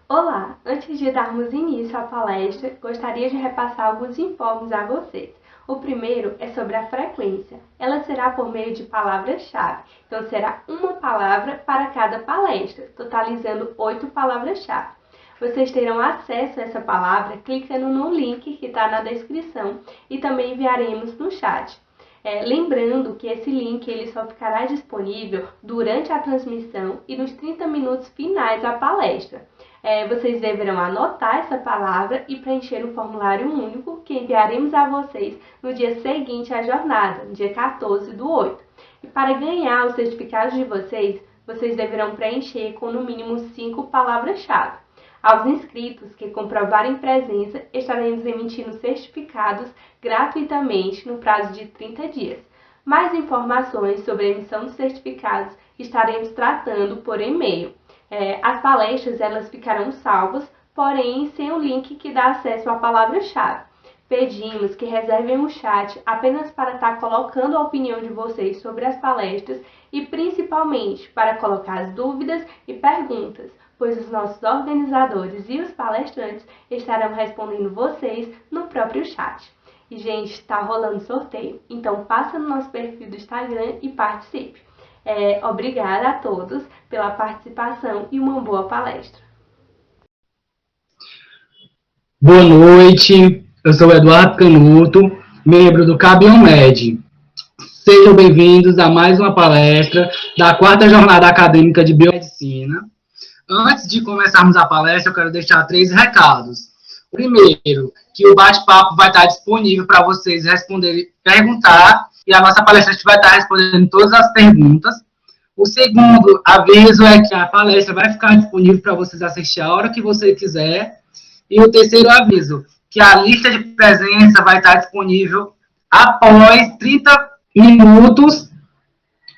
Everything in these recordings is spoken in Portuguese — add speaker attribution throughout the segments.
Speaker 1: Olá! Antes de darmos início à palestra, gostaria de repassar alguns informes a vocês. O primeiro é sobre a frequência. Ela será por meio de palavras-chave, então será uma palavra para cada palestra, totalizando 8 palavras-chave. Vocês terão acesso a essa palavra clicando no link que está na descrição e também enviaremos no chat. Lembrando que esse link ele só ficará disponível durante a transmissão e nos 30 minutos finais da palestra. Vocês deverão anotar essa palavra e preencher um formulário único que enviaremos a vocês no dia seguinte à jornada, no dia 14/8. E para ganhar os certificados de vocês, vocês deverão preencher com no mínimo 5 palavras-chave. Aos inscritos que comprovarem presença, estaremos emitindo certificados gratuitamente no prazo de 30 dias. Mais informações sobre a emissão dos certificados estaremos tratando por e-mail. As palestras elas ficarão salvas, porém sem o link que dá acesso à palavra-chave. Pedimos que reservem o chat apenas para estar colocando a opinião de vocês sobre as palestras e principalmente para colocar as dúvidas e perguntas, pois os nossos organizadores e os palestrantes estarão respondendo vocês no próprio chat. E, gente, está rolando sorteio, então passa no nosso perfil do Instagram e participe. Obrigada a todos pela participação e uma boa palestra.
Speaker 2: Boa noite, eu sou o Eduardo Canuto, membro do Cabiomed. Sejam bem-vindos a mais uma palestra da 4ª Jornada Acadêmica de Biomedicina. Antes de começarmos a palestra, eu quero deixar 3 recados. O primeiro, que o bate-papo vai estar disponível para vocês responderem, perguntar, e a nossa palestrante vai estar respondendo todas as perguntas. O segundo aviso é que a palestra vai ficar disponível para vocês assistir a hora que você quiser. E o terceiro aviso, que a lista de presença vai estar disponível após 30 minutos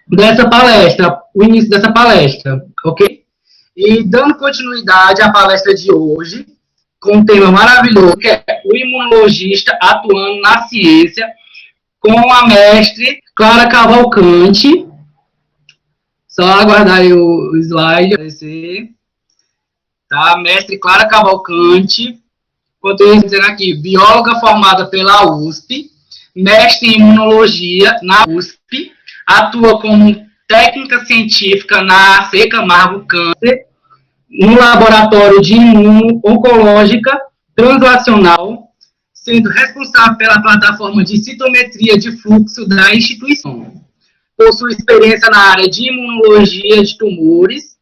Speaker 2: dessa palestra, o início dessa palestra, ok? E dando continuidade à palestra de hoje, com um tema maravilhoso, que é o imunologista atuando na ciência, com a mestre Clara Cavalcante. Só aguardar aí o slide aparecer. Tá? Mestre Clara Cavalcante. Enquanto eu estou dizendo aqui, bióloga formada pela USP, mestre em imunologia na USP, atua como técnica científica na AC Camargo Câncer, no laboratório de imuno-oncológica translacional, sendo responsável pela plataforma de citometria de fluxo da instituição. Possui experiência na área de imunologia de tumores,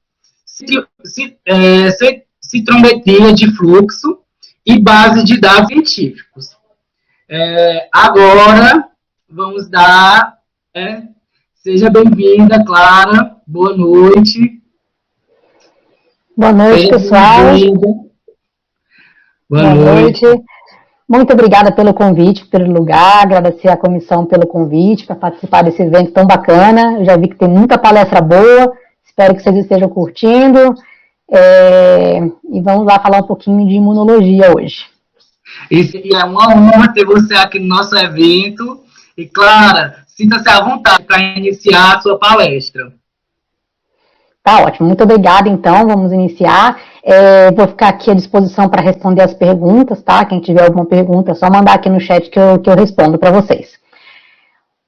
Speaker 2: citometria de fluxo e base de dados científicos. Agora, vamos dar... seja bem-vinda, Clara. Boa noite.
Speaker 3: Boa noite, pessoal.
Speaker 2: Boa noite.
Speaker 3: Muito obrigada pelo convite, pelo lugar, agradecer à comissão pelo convite para participar desse evento tão bacana. Eu já vi que tem muita palestra boa, espero que vocês estejam curtindo. E vamos lá falar um pouquinho de imunologia hoje.
Speaker 2: Isso é uma honra ter você aqui no nosso evento. E, Clara, sinta-se à vontade para iniciar a sua palestra.
Speaker 3: Tá ótimo, muito obrigada, então, vamos iniciar. Vou ficar aqui à disposição para responder as perguntas, tá? Quem tiver alguma pergunta, é só mandar aqui no chat que eu respondo para vocês.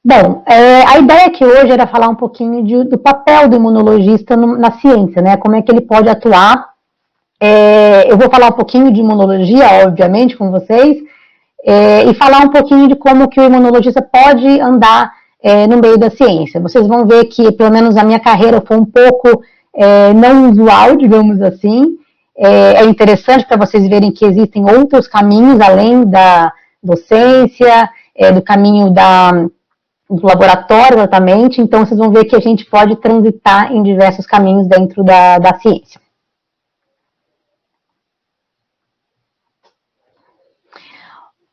Speaker 3: Bom, a ideia aqui hoje era falar um pouquinho do papel do imunologista na ciência, né? Como é que ele pode atuar. Eu vou falar um pouquinho de imunologia, obviamente, com vocês, e falar um pouquinho de como que o imunologista pode andar no meio da ciência. Vocês vão ver que, pelo menos a minha carreira foi um pouco não usual, digamos assim. É interessante para vocês verem que existem outros caminhos, além da docência, do caminho do laboratório, exatamente. Então, vocês vão ver que a gente pode transitar em diversos caminhos dentro da ciência.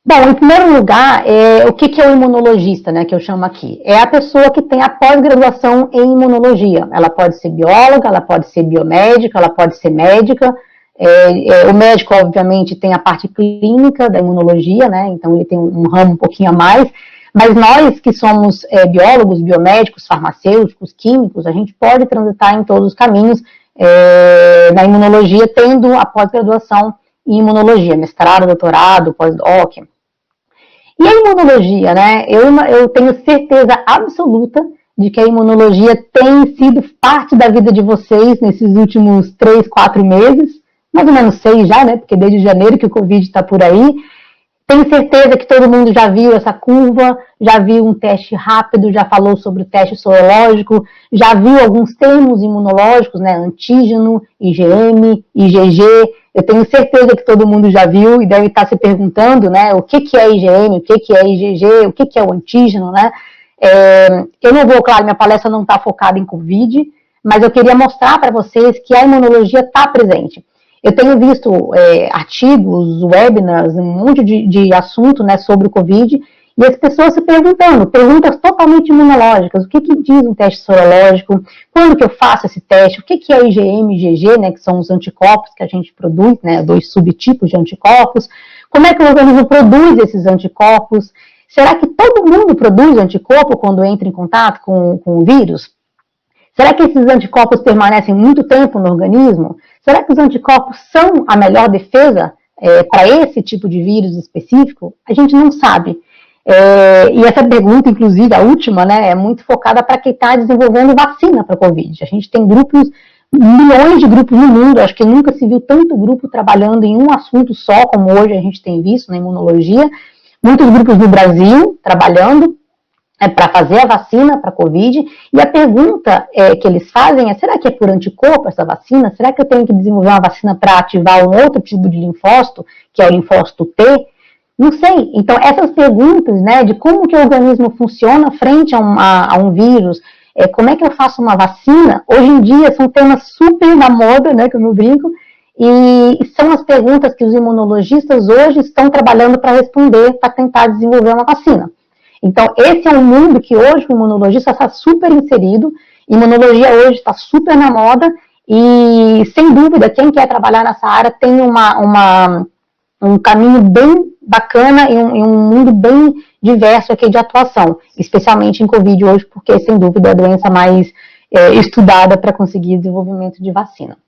Speaker 3: Bom, em primeiro lugar, o que é o imunologista, né, que eu chamo aqui? É a pessoa que tem a pós-graduação em imunologia. Ela pode ser bióloga, ela pode ser biomédica, ela pode ser médica. O médico, obviamente, tem a parte clínica da imunologia, né, então ele tem um ramo um pouquinho a mais. Mas nós que somos biólogos, biomédicos, farmacêuticos, químicos, a gente pode transitar em todos os caminhos na imunologia, tendo a pós-graduação em imunologia, mestrado, doutorado, pós-doc. E a imunologia, né? Eu tenho certeza absoluta de que a imunologia tem sido parte da vida de vocês nesses últimos 3, 4 meses, mais ou menos 6 já, né? Porque desde janeiro que o Covid está por aí. Tenho certeza que todo mundo já viu essa curva, já viu um teste rápido, já falou sobre o teste sorológico, já viu alguns termos imunológicos, né? Antígeno, IgM, IgG. Eu tenho certeza que todo mundo já viu e deve estar se perguntando, né? O que é IgM, o que é IgG, o que é o antígeno, né? Eu não vou, claro, minha palestra não está focada em Covid, mas eu queria mostrar para vocês que a imunologia está presente. Eu tenho visto artigos, webinars, um monte de assunto, né, sobre o Covid, e as pessoas se perguntando, perguntas totalmente imunológicas, o que diz um teste sorológico, quando que eu faço esse teste, o que é IgM e IgG, né, que são os anticorpos que a gente produz, né, 2 subtipos de anticorpos, como é que o organismo produz esses anticorpos, será que todo mundo produz anticorpo quando entra em contato com o vírus? Será que esses anticorpos permanecem muito tempo no organismo? Será que os anticorpos são a melhor defesa para esse tipo de vírus específico? A gente não sabe. E essa pergunta, inclusive, a última, né, é muito focada para quem está desenvolvendo vacina para a Covid. A gente tem grupos, milhões de grupos no mundo, acho que nunca se viu tanto grupo trabalhando em um assunto só, como hoje a gente tem visto na imunologia. Muitos grupos no Brasil trabalhando para fazer a vacina para a Covid, e a pergunta que eles fazem é, será que é por anticorpo essa vacina? Será que eu tenho que desenvolver uma vacina para ativar um outro tipo de linfócito, que é o linfócito T? Não sei. Então, essas perguntas, né, de como que o organismo funciona frente a um vírus, como é que eu faço uma vacina, hoje em dia são temas super na moda, né, que eu não brinco, e são as perguntas que os imunologistas hoje estão trabalhando para responder, para tentar desenvolver uma vacina. Então, esse é um mundo que hoje o imunologista está super inserido, imunologia hoje está super na moda, e, sem dúvida, quem quer trabalhar nessa área tem um caminho bem bacana e um mundo bem diverso aqui de atuação, especialmente em Covid hoje, porque, sem dúvida, é a doença mais estudada para conseguir desenvolvimento de vacina.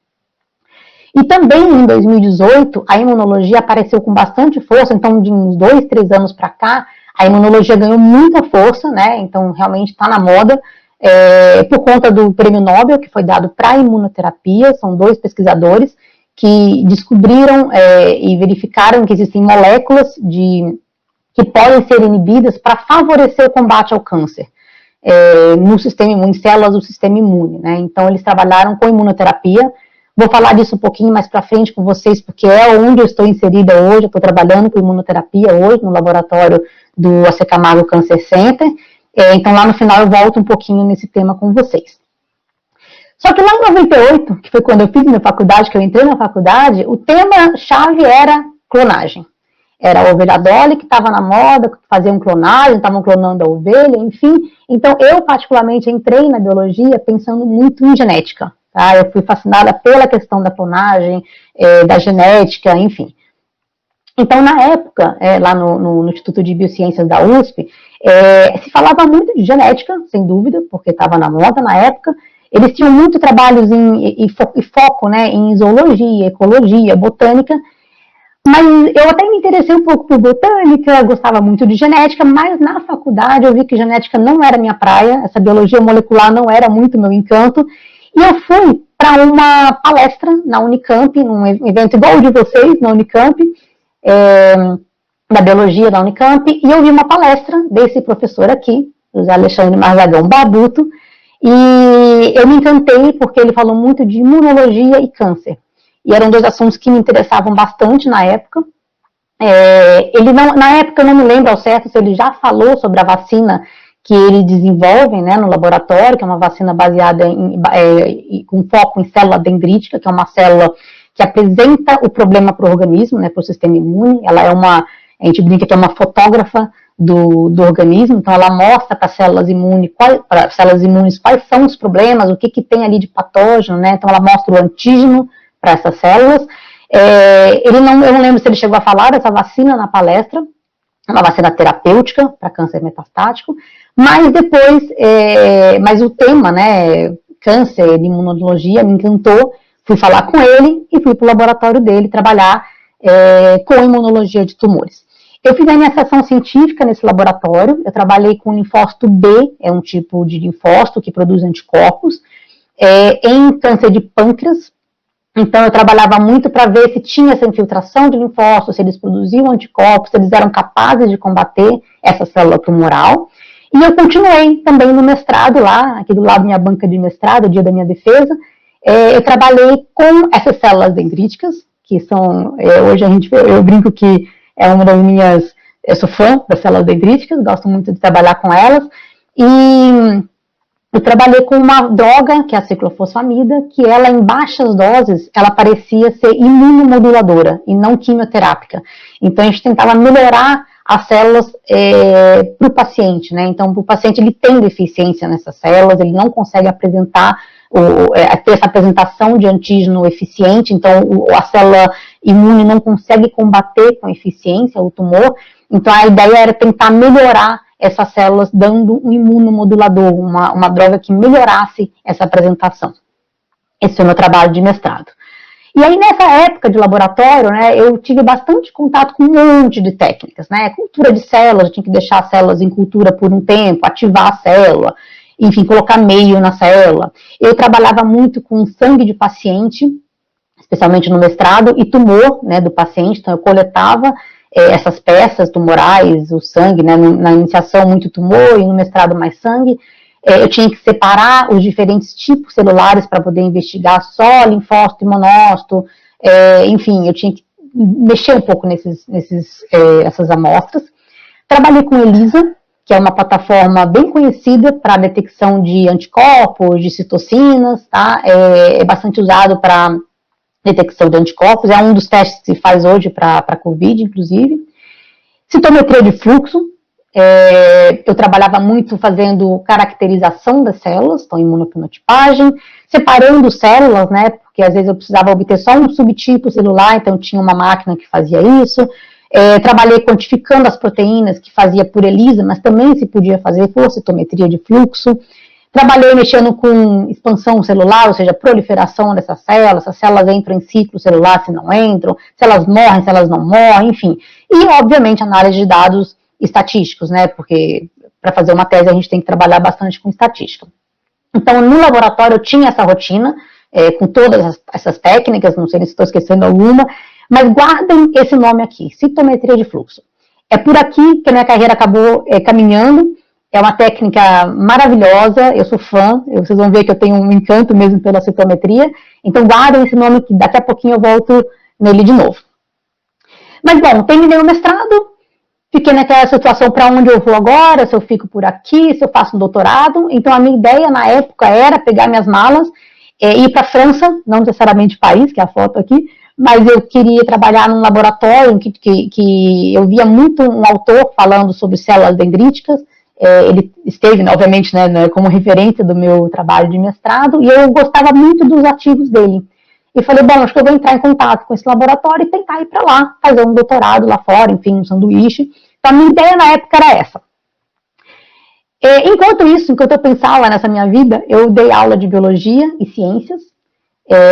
Speaker 3: E também, em 2018, a imunologia apareceu com bastante força, então, de uns 2, 3 anos para cá, a imunologia ganhou muita força, né? Então realmente está na moda, por conta do prêmio Nobel, que foi dado para a imunoterapia. São 2 pesquisadores que descobriram e verificaram que existem moléculas que podem ser inibidas para favorecer o combate ao câncer no sistema imune, em células do sistema imune, né? Então eles trabalharam com imunoterapia. Vou falar disso um pouquinho mais para frente com vocês, porque é onde eu estou inserida hoje. Eu estou trabalhando com imunoterapia hoje no laboratório do AC Camargo Cancer Center. Então, lá no final, eu volto um pouquinho nesse tema com vocês. Só que lá em 98, que foi quando eu fiz minha faculdade, que eu entrei na faculdade, o tema-chave era clonagem. Era a ovelha Dolly, que estava na moda, faziam clonagem, estavam clonando a ovelha, enfim. Então, eu, particularmente, entrei na biologia pensando muito em genética. Tá? Eu fui fascinada pela questão da clonagem, da genética, enfim. Então, na época, lá no Instituto de Biociências da USP, se falava muito de genética, sem dúvida, porque estava na moda na época. Eles tinham muito trabalhos e foco, né, em zoologia, ecologia, botânica, mas eu até me interessei um pouco por botânica, gostava muito de genética, mas na faculdade eu vi que genética não era minha praia, essa biologia molecular não era muito meu encanto, e eu fui para uma palestra na Unicamp, num evento igual o de vocês, na Unicamp, da biologia da Unicamp, e eu vi uma palestra desse professor aqui, José Alexandre Marzagão Barbuto, e eu me encantei porque ele falou muito de imunologia e câncer. E eram 2 assuntos que me interessavam bastante na época. Na época eu não me lembro ao certo se ele já falou sobre a vacina que ele desenvolve, né, no laboratório, que é uma vacina baseada com foco em célula dendrítica, que é uma célula que apresenta o problema para o organismo, né, para o sistema imune. Ela é a gente brinca que é uma fotógrafa do organismo, então ela mostra para células imunes quais são os problemas, o que tem ali de patógeno, né, então ela mostra o antígeno para essas células. Eu não lembro se ele chegou a falar dessa vacina na palestra, uma vacina terapêutica para câncer metastático, mas depois, mas o tema, né, câncer, de imunologia, me encantou, fui falar com ele e fui para o laboratório dele trabalhar com imunologia de tumores. Eu fiz a iniciação científica nesse laboratório, eu trabalhei com linfócito B, é um tipo de linfócito que produz anticorpos, em câncer de pâncreas. Então eu trabalhava muito para ver se tinha essa infiltração de linfócitos, se eles produziam anticorpos, se eles eram capazes de combater essa célula tumoral. E eu continuei também no mestrado lá, aqui do lado da minha banca de mestrado, dia da minha defesa, eu trabalhei com essas células dendríticas, que são, hoje eu brinco que é uma das minhas, eu sou fã das células dendríticas, gosto muito de trabalhar com elas, e eu trabalhei com uma droga, que é a ciclofosfamida, que ela em baixas doses, ela parecia ser imunomoduladora e não quimioterápica. Então a gente tentava melhorar as células para o paciente, né? Então o paciente ele tem deficiência nessas células, ele não consegue apresentar ter essa apresentação de antígeno eficiente, então a célula imune não consegue combater com eficiência o tumor, então a ideia era tentar melhorar essas células dando um imunomodulador, uma droga que melhorasse essa apresentação. Esse foi o meu trabalho de mestrado. E aí nessa época de laboratório, né, eu tive bastante contato com um monte de técnicas, né, cultura de células, eu tinha que deixar as células em cultura por um tempo, ativar a célula, enfim, colocar meio na célula. Eu trabalhava muito com sangue de paciente, especialmente no mestrado, e tumor, né, do paciente, então eu coletava essas peças tumorais, o sangue, né, na iniciação muito tumor e no mestrado mais sangue. Eu tinha que separar os diferentes tipos celulares para poder investigar só linfócito e monócito, enfim, eu tinha que mexer um pouco essas amostras. Trabalhei com ELISA, que é uma plataforma bem conhecida para a detecção de anticorpos, de citocinas, tá? É bastante usado para detecção de anticorpos, é um dos testes que se faz hoje para a COVID, inclusive. Citometria de fluxo, eu trabalhava muito fazendo caracterização das células, então imunofenotipagem, separando células, né, porque às vezes eu precisava obter só um subtipo celular, então tinha uma máquina que fazia isso. Trabalhei quantificando as proteínas, que fazia por ELISA, mas também se podia fazer por citometria de fluxo. Trabalhei mexendo com expansão celular, ou seja, proliferação dessas células, se as células entram em ciclo celular, se não entram, se elas morrem, se elas não morrem, enfim. E, obviamente, análise de dados estatísticos, né, porque para fazer uma tese a gente tem que trabalhar bastante com estatística. Então, no laboratório eu tinha essa rotina, com todas essas técnicas, não sei se estou esquecendo alguma, mas guardem esse nome aqui, citometria de fluxo. É por aqui que a minha carreira acabou caminhando. É uma técnica maravilhosa, eu sou fã, vocês vão ver que eu tenho um encanto mesmo pela citometria, então guardem esse nome que daqui a pouquinho eu volto nele de novo. Mas bom, terminei o mestrado, fiquei naquela situação para onde eu vou agora, se eu fico por aqui, se eu faço um doutorado, então a minha ideia na época era pegar minhas malas e ir para a França, não necessariamente Paris, que é a foto aqui, mas eu queria trabalhar num laboratório que eu via muito um autor falando sobre células dendríticas. Ele esteve, obviamente, né, como referência do meu trabalho de mestrado, e eu gostava muito dos ativos dele. E falei, bom, acho que eu vou entrar em contato com esse laboratório e tentar ir para lá, fazer um doutorado lá fora, enfim, um sanduíche. Então, a minha ideia na época era essa. Enquanto eu pensava nessa minha vida, eu dei aula de biologia e ciências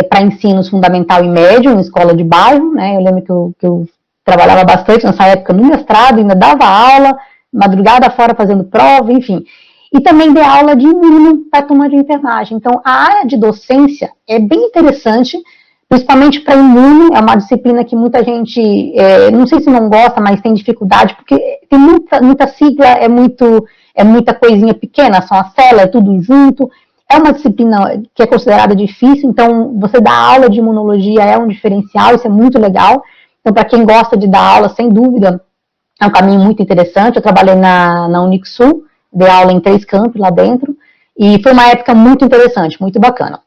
Speaker 3: para ensinos fundamental e médio, em escola de bairro, né? Eu lembro que eu trabalhava bastante nessa época no mestrado, ainda dava aula, madrugada fora fazendo prova, enfim. E também dei aula de imuno para a turma de enfermagem. Então, a área de docência é bem interessante, principalmente para imuno, é uma disciplina que muita gente, não sei se não gosta, mas tem dificuldade, porque tem muita sigla, é muita coisinha pequena, são as células, é tudo junto. É uma disciplina que é considerada difícil, então você dar aula de imunologia é um diferencial, isso é muito legal. Então, para quem gosta de dar aula, sem dúvida, é um caminho muito interessante. Eu trabalhei na Unixul, dei aula em 3 campos lá dentro, e foi uma época muito interessante, muito bacana.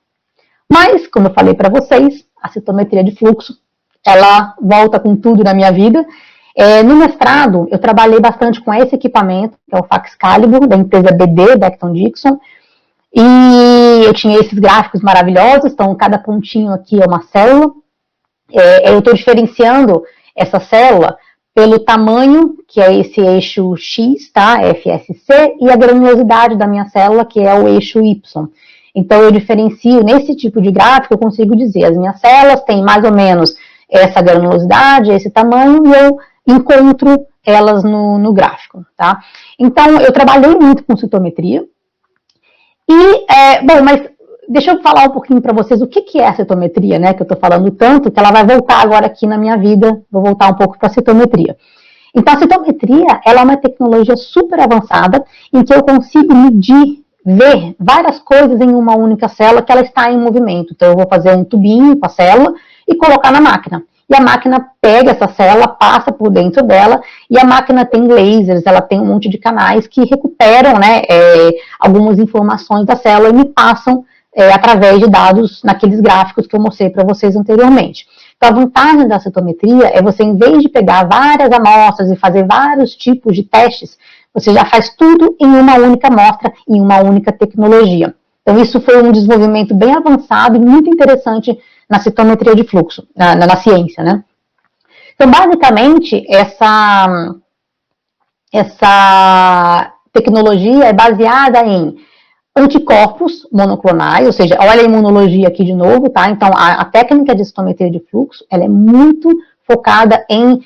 Speaker 3: Mas, como eu falei para vocês, a citometria de fluxo, ela volta com tudo na minha vida. No mestrado, eu trabalhei bastante com esse equipamento, que é o Faxcalibur, da empresa BD, Becton Dickinson, e eu tinha esses gráficos maravilhosos, então cada pontinho aqui é uma célula. Eu estou diferenciando essa célula pelo tamanho, que é esse eixo X, tá? FSC, e a granulosidade da minha célula, que é o eixo Y. Então, eu diferencio, nesse tipo de gráfico, eu consigo dizer, as minhas células têm mais ou menos essa granulosidade, esse tamanho, e eu encontro elas no gráfico, tá? Então, eu trabalhei muito com citometria, bom, mas deixa eu falar um pouquinho para vocês o que é a citometria, né, que eu estou falando tanto, que ela vai voltar agora aqui na minha vida, vou voltar um pouco para a citometria. Então, a citometria, ela é uma tecnologia super avançada, em que eu consigo medir, ver várias coisas em uma única célula que ela está em movimento. Então, eu vou fazer um tubinho com a célula e colocar na máquina. E a máquina pega essa célula, passa por dentro dela, e a máquina tem lasers, ela tem um monte de canais que recuperam, né, algumas informações da célula e me passam através de dados naqueles gráficos que eu mostrei para vocês anteriormente. Então, a vantagem da citometria é você, em vez de pegar várias amostras e fazer vários tipos de testes, você já faz tudo em uma única amostra, em uma única tecnologia. Então, isso foi um desenvolvimento bem avançado e muito interessante na citometria de fluxo, na ciência, né? Então, basicamente, essa tecnologia é baseada em anticorpos monoclonais, ou seja, olha a imunologia aqui de novo, tá? Então, a técnica de citometria de fluxo, ela é muito focada em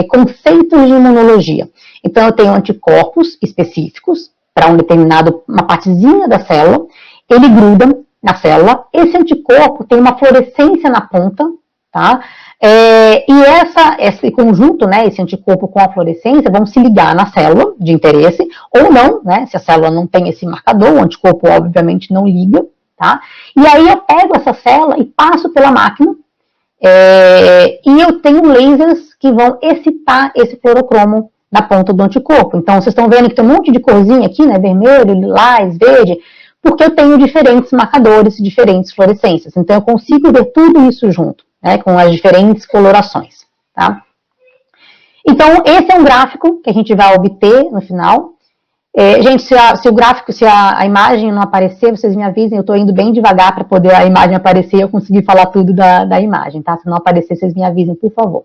Speaker 3: conceitos de imunologia. Então, eu tenho anticorpos específicos para uma partezinha da célula, ele gruda na célula, esse anticorpo tem uma fluorescência na ponta, tá? E esse conjunto, né, esse anticorpo com a fluorescência, vão se ligar na célula de interesse, ou não, né, se a célula não tem esse marcador, o anticorpo obviamente não liga, tá? E aí eu pego essa célula e passo pela máquina, e eu tenho lasers que vão excitar esse fluorocromo na ponta do anticorpo. Então, vocês estão vendo que tem um monte de corzinha aqui, né, vermelho, lilás, verde, porque eu tenho diferentes marcadores, diferentes fluorescências. Então, eu consigo ver tudo isso junto, né, com as diferentes colorações, tá? Então, esse é um gráfico que a gente vai obter no final. Gente, se a imagem não aparecer, vocês me avisem, eu estou indo bem devagar para poder a imagem aparecer e eu conseguir falar tudo da imagem, tá? Se não aparecer, vocês me avisem, por favor.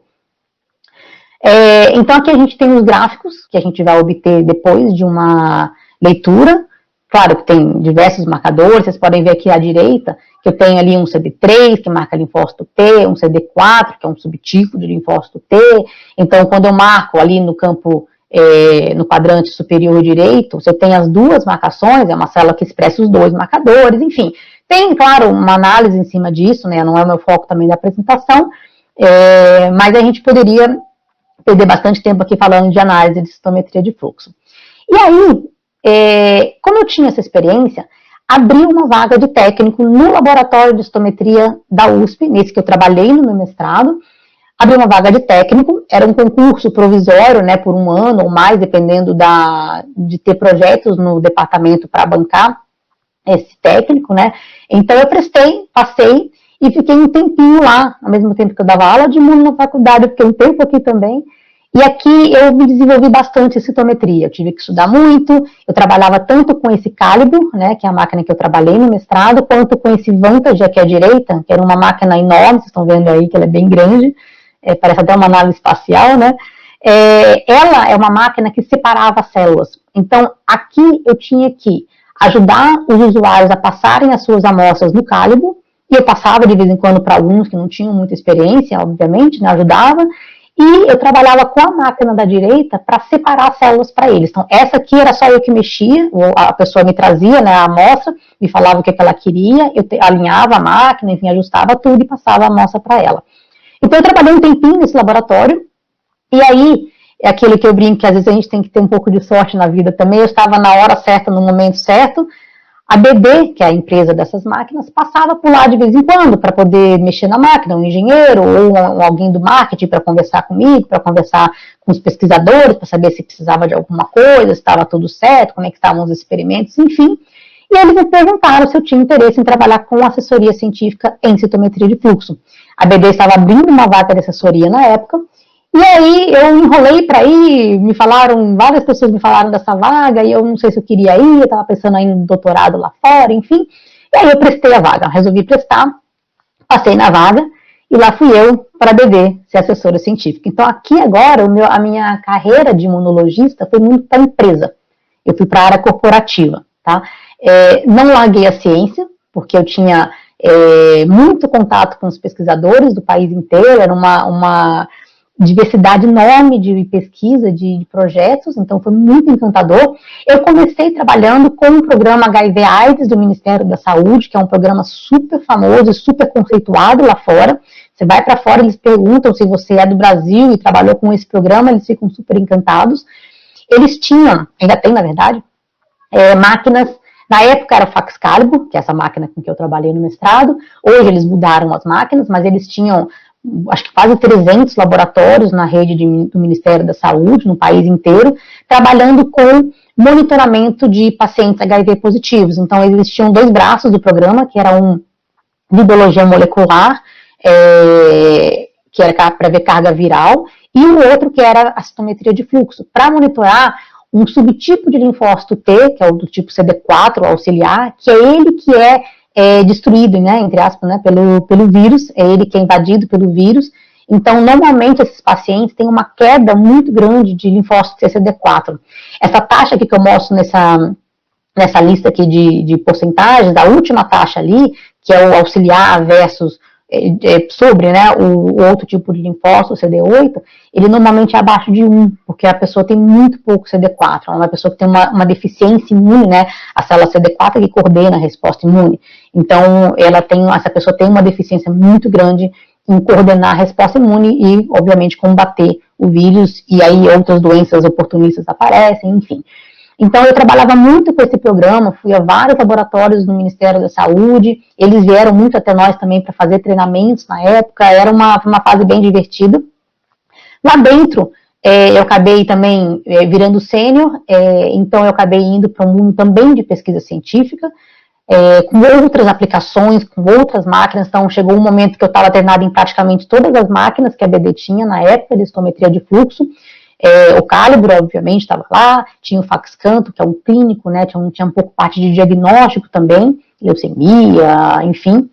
Speaker 3: Então, aqui a gente tem os gráficos que a gente vai obter depois de uma leitura. Claro que tem diversos marcadores, vocês podem ver aqui à direita que eu tenho ali um CD3, que marca linfócito T, um CD4, que é um subtipo de linfócito T. Então, quando eu marco ali no campo, no quadrante superior direito, se eu tenho as duas marcações, é uma célula que expressa os dois marcadores, enfim. Tem, claro, uma análise em cima disso, né, não é o meu foco também da apresentação, mas a gente poderia perder bastante tempo aqui falando de análise de citometria de fluxo. E aí, como eu tinha essa experiência, abri uma vaga de técnico no laboratório de citometria da USP, nesse que eu trabalhei no meu mestrado. Abri uma vaga de técnico, era um concurso provisório, né, por um ano ou mais, dependendo de ter projetos no departamento para bancar esse técnico, né. Então eu prestei, passei e fiquei um tempinho lá, ao mesmo tempo que eu dava aula de imuno na faculdade, eu fiquei um tempo aqui também. E aqui eu me desenvolvi bastante em citometria, eu tive que estudar muito, eu trabalhava tanto com esse Calibro, né, que é a máquina que eu trabalhei no mestrado, quanto com esse Vantage aqui à direita, que era uma máquina enorme, vocês estão vendo aí que ela é bem grande, parece até uma nave espacial, né. Ela é uma máquina que separava as células, então aqui eu tinha que ajudar os usuários a passarem as suas amostras no Calibro, e eu passava de vez em quando para alguns que não tinham muita experiência, obviamente, né, ajudava. E eu trabalhava com a máquina da direita para separar as células para eles. Então, essa aqui era só eu que mexia, a pessoa me trazia, né, a amostra, me falava o que ela queria, eu alinhava a máquina, enfim, ajustava tudo e passava a amostra para ela. Então, eu trabalhei um tempinho nesse laboratório, e aí, é aquilo que eu brinco, que às vezes a gente tem que ter um pouco de sorte na vida também, eu estava na hora certa, no momento certo. A BD, que é a empresa dessas máquinas, passava por lá de vez em quando para poder mexer na máquina, um engenheiro ou alguém do marketing para conversar comigo, para conversar com os pesquisadores, para saber se precisava de alguma coisa, se estava tudo certo, como é que estavam os experimentos, enfim. E eles me perguntaram se eu tinha interesse em trabalhar com assessoria científica em citometria de fluxo. A BD estava abrindo uma vaga de assessoria na época, e aí eu enrolei para ir, várias pessoas me falaram dessa vaga, e eu não sei se eu queria ir, eu estava pensando em um doutorado lá fora, enfim. E aí eu prestei a vaga, resolvi prestar, passei na vaga, e lá fui eu para a BD, ser assessora científica. Então aqui agora, a minha carreira de imunologista foi muito para a empresa. Eu fui para a área corporativa, tá? Não larguei a ciência, porque eu tinha muito contato com os pesquisadores do país inteiro, era uma diversidade enorme de pesquisa, de projetos, então foi muito encantador. Eu comecei trabalhando com o programa HIV/AIDS do Ministério da Saúde, que é um programa super famoso e super conceituado lá fora. Você vai para fora, eles perguntam se você é do Brasil e trabalhou com esse programa, eles ficam super encantados. Eles tinham, ainda tem na verdade, máquinas, na época era o Faxcalibur, que é essa máquina com que eu trabalhei no mestrado. Hoje eles mudaram as máquinas, mas eles tinham acho que quase 300 laboratórios na rede do Ministério da Saúde, no país inteiro, trabalhando com monitoramento de pacientes HIV positivos. Então, existiam 2 braços do programa, que era um de biologia molecular, que era para ver carga viral, e o outro que era a citometria de fluxo, para monitorar um subtipo de linfócito T, que é o do tipo CD4 auxiliar, que é ele que é destruído, né, entre aspas, né, pelo vírus, é ele que é invadido pelo vírus. Então, normalmente, esses pacientes têm uma queda muito grande de linfócito CD4. Essa taxa aqui que eu mostro nessa lista aqui de porcentagens, a última taxa ali, que é o auxiliar versus sobre, né, o outro tipo de linfócito, CD8, ele normalmente é abaixo de 1, porque a pessoa tem muito pouco CD4, é uma pessoa que tem uma deficiência imune, né, a célula CD4 que coordena a resposta imune. Então, essa pessoa tem uma deficiência muito grande em coordenar a resposta imune e, obviamente, combater o vírus, e aí outras doenças oportunistas aparecem, enfim. Então, eu trabalhava muito com esse programa, fui a vários laboratórios no Ministério da Saúde, eles vieram muito até nós também para fazer treinamentos na época, era uma fase bem divertida. Lá dentro, eu acabei também virando sênior, então eu acabei indo para um mundo também de pesquisa científica, com outras aplicações, com outras máquinas. Então, chegou um momento que eu estava treinada em praticamente todas as máquinas que a BD tinha na época, de citometria de fluxo. O Calibur, obviamente, estava lá, tinha o Faxcanto, que é um clínico, né, tinha um pouco parte de diagnóstico também, leucemia, enfim.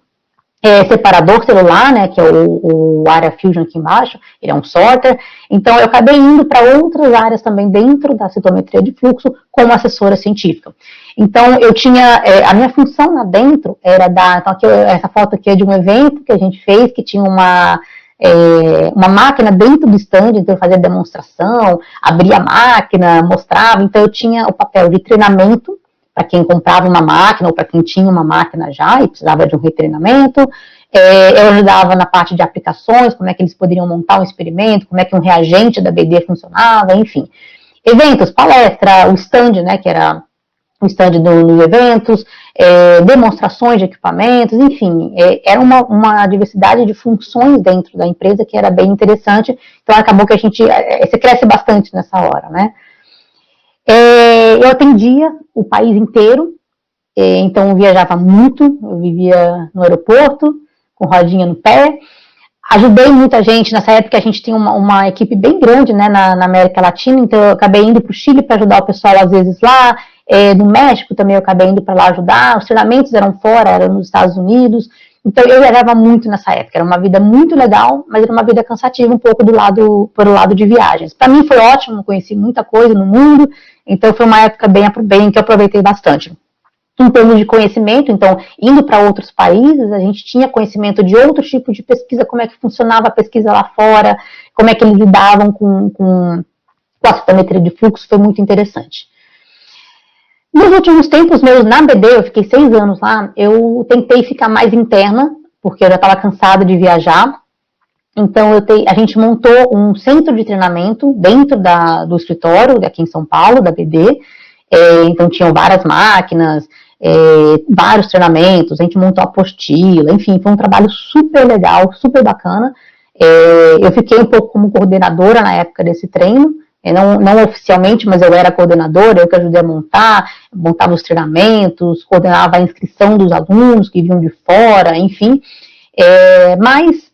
Speaker 3: Separador celular, né, que é o Area Fusion aqui embaixo, ele é um sorter. Então, eu acabei indo para outras áreas também dentro da citometria de fluxo como assessora científica. Então, eu tinha, a minha função lá dentro era então aqui, essa foto aqui é de um evento que a gente fez, que tinha uma máquina dentro do stand, então eu fazia demonstração, abria a máquina, mostrava, então eu tinha o papel de treinamento para quem comprava uma máquina ou para quem tinha uma máquina já e precisava de um retreinamento. Eu ajudava na parte de aplicações, como é que eles poderiam montar um experimento, como é que um reagente da BD funcionava, enfim. Eventos, palestra, o stand, né, que era o stand dos eventos, demonstrações de equipamentos, enfim, era uma diversidade de funções dentro da empresa que era bem interessante, então acabou que você cresce bastante nessa hora, né. Eu atendia o país inteiro, então eu viajava muito, eu vivia no aeroporto, com rodinha no pé, ajudei muita gente, nessa época a gente tinha uma equipe bem grande, né, na América Latina, então eu acabei indo para o Chile para ajudar o pessoal às vezes lá, no México também eu acabei indo para lá ajudar, os treinamentos eram fora, eram nos Estados Unidos, então eu viajava muito nessa época, era uma vida muito legal, mas era uma vida cansativa um pouco pelo lado de viagens. Para mim foi ótimo, conheci muita coisa no mundo, então foi uma época bem que eu aproveitei bastante. Em termos de conhecimento, então, indo para outros países, a gente tinha conhecimento de outros tipos de pesquisa, como é que funcionava a pesquisa lá fora, como é que eles lidavam com a citometria de fluxo, foi muito interessante. Nos últimos tempos meus na BD, eu fiquei 6 anos lá, eu tentei ficar mais interna, porque eu já estava cansada de viajar, então a gente montou um centro de treinamento dentro do escritório, aqui em São Paulo, da BD, então tinham várias máquinas, vários treinamentos, a gente montou a apostila, enfim, foi um trabalho super legal, super bacana. Eu fiquei um pouco como coordenadora na época desse treino, não oficialmente, mas eu era coordenadora, eu que ajudei a montava os treinamentos, coordenava a inscrição dos alunos que vinham de fora, enfim, mas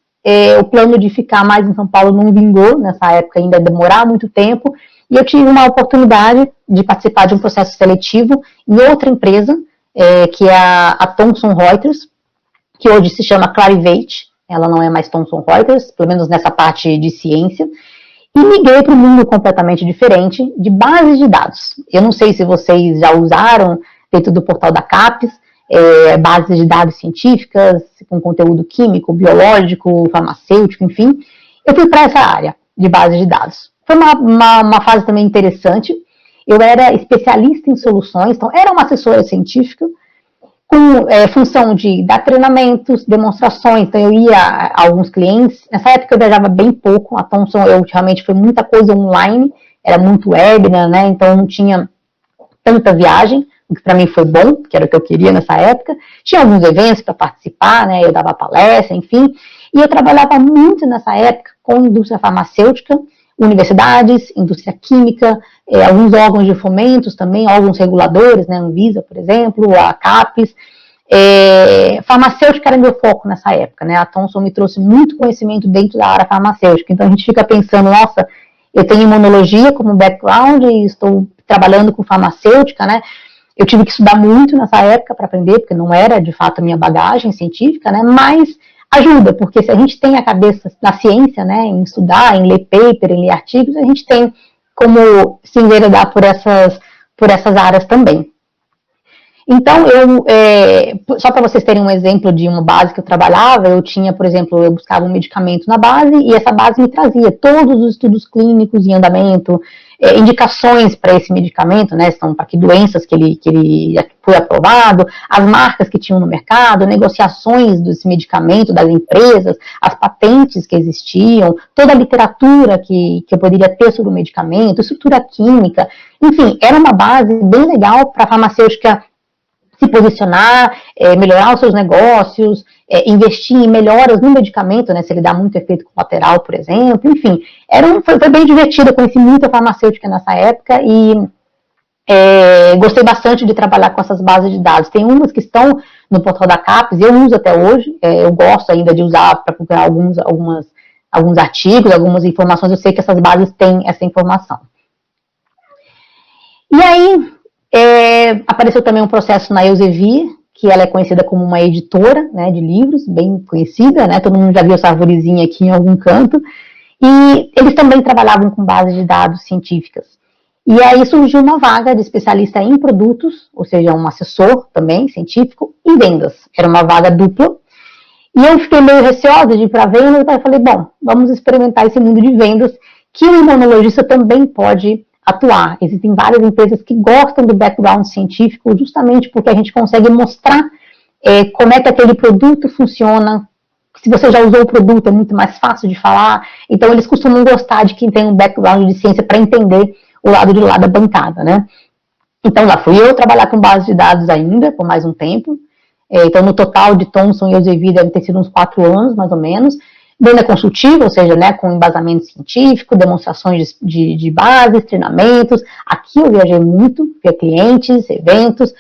Speaker 3: o plano de ficar mais em São Paulo não vingou, nessa época ainda ia demorar muito tempo, e eu tive uma oportunidade de participar de um processo seletivo em outra empresa, que é a Thomson Reuters, que hoje se chama Clarivate, ela não é mais Thomson Reuters, pelo menos nessa parte de ciência, e migrei para um mundo completamente diferente de bases de dados. Eu não sei se vocês já usaram dentro do portal da CAPES, bases de dados científicas, com conteúdo químico, biológico, farmacêutico, enfim. Eu fui para essa área de bases de dados. Foi uma fase também interessante. Eu era especialista em soluções, então era uma assessora científica, com função de dar treinamentos, demonstrações. Então eu ia a alguns clientes. Nessa época eu viajava bem pouco. A Thomson realmente foi muita coisa online, era muito webinar, né? Então não tinha tanta viagem, o que para mim foi bom, que era o que eu queria nessa época. Tinha alguns eventos para participar, né? Eu dava palestra, enfim. E eu trabalhava muito nessa época com indústria farmacêutica, universidades, indústria química, alguns órgãos de fomentos também, órgãos reguladores, né, Anvisa, por exemplo, a CAPES. Farmacêutica era meu foco nessa época, né? A Thomson me trouxe muito conhecimento dentro da área farmacêutica. Então a gente fica pensando, nossa, eu tenho imunologia como background e estou trabalhando com farmacêutica, né? Eu tive que estudar muito nessa época para aprender, porque não era de fato a minha bagagem científica, né? Mas ajuda, porque se a gente tem a cabeça na ciência, né, em estudar, em ler paper, em ler artigos, a gente tem como se enveredar por essas áreas também. Então, só para vocês terem um exemplo de uma base que eu trabalhava, eu tinha, por exemplo, eu buscava um medicamento na base e essa base me trazia todos os estudos clínicos em andamento, indicações para esse medicamento, né, são para que doenças que ele já foi aprovado, as marcas que tinham no mercado, negociações desse medicamento das empresas, as patentes que existiam, toda a literatura que eu poderia ter sobre o medicamento, estrutura química, enfim, era uma base bem legal para a farmacêutica se posicionar, melhorar os seus negócios, investir em melhoras no medicamento, né, se ele dá muito efeito colateral, por exemplo, enfim, foi bem divertido, eu conheci muita farmacêutica nessa época e gostei bastante de trabalhar com essas bases de dados. Tem umas que estão no portal da CAPES, eu uso até hoje, eu gosto ainda de usar para procurar alguns artigos, algumas informações, eu sei que essas bases têm essa informação. E aí, apareceu também um processo na Elsevier, que ela é conhecida como uma editora, né, de livros, bem conhecida, né, todo mundo já viu essa arvorezinha aqui em algum canto, e eles também trabalhavam com bases de dados científicas. E aí surgiu uma vaga de especialista em produtos, ou seja, um assessor também, científico, em vendas. Era uma vaga dupla. E eu fiquei meio receosa de ir para vendas, mas falei, bom, vamos experimentar esse mundo de vendas, que o imunologista também pode atuar. Existem várias empresas que gostam do background científico, justamente porque a gente consegue mostrar como é que aquele produto funciona. Se você já usou o produto, é muito mais fácil de falar. Então, eles costumam gostar de quem tem um background de ciência para entender o lado de lá da bancada, né? Então, lá fui eu trabalhar com base de dados ainda, por mais um tempo. Então, no total de Thomson e Elsevier deve ter sido uns 4 anos, mais ou menos. Venda consultiva, ou seja, né, com embasamento científico, demonstrações de bases, treinamentos. Aqui eu viajei muito, via clientes, eventos,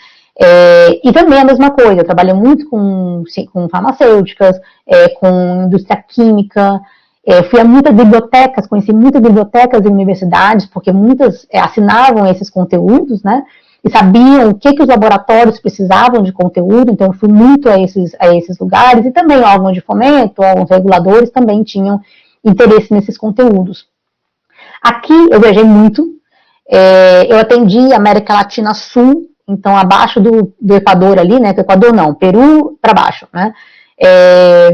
Speaker 3: e também a mesma coisa, eu trabalhei muito com farmacêuticas, com indústria química, fui a muitas bibliotecas, conheci muitas bibliotecas e universidades, porque muitas assinavam esses conteúdos, né, e sabiam o que os laboratórios precisavam de conteúdo, então eu fui muito a esses lugares, e também órgãos de fomento, órgãos reguladores também tinham interesse nesses conteúdos. Aqui eu viajei muito, eu atendi a América Latina Sul, então abaixo do Equador ali, né, do Equador não, Peru para baixo, né,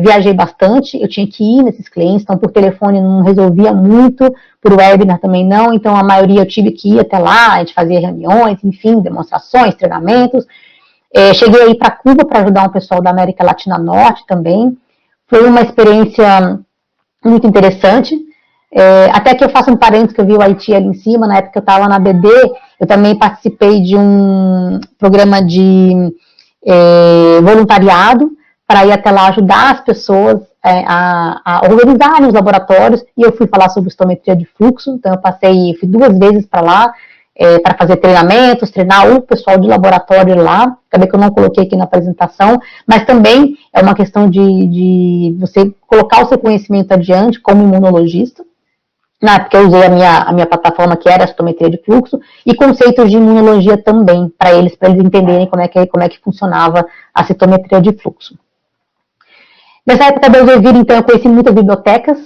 Speaker 3: viajei bastante, eu tinha que ir nesses clientes, então por telefone não resolvia muito, por webinar também não, então a maioria eu tive que ir até lá, a gente fazia reuniões, enfim, demonstrações, treinamentos. Cheguei aí para Cuba para ajudar um pessoal da América Latina Norte também, foi uma experiência muito interessante, até que eu faço um parênteses que eu vi o Haiti ali em cima, na época que eu estava na BD, eu também participei de um programa de voluntariado, para ir até lá ajudar as pessoas a organizarem os laboratórios, e eu fui falar sobre estometria de fluxo, então eu fui 2 vezes para lá, para fazer treinamentos, treinar o pessoal de laboratório lá, acabei que eu não coloquei aqui na apresentação, mas também é uma questão de você colocar o seu conhecimento adiante como imunologista, né, porque eu usei a minha plataforma que era a citometria de fluxo, e conceitos de imunologia também, para eles entenderem como é que funcionava a citometria de fluxo. Nessa época da Elsevier, então, eu conheci muitas bibliotecas,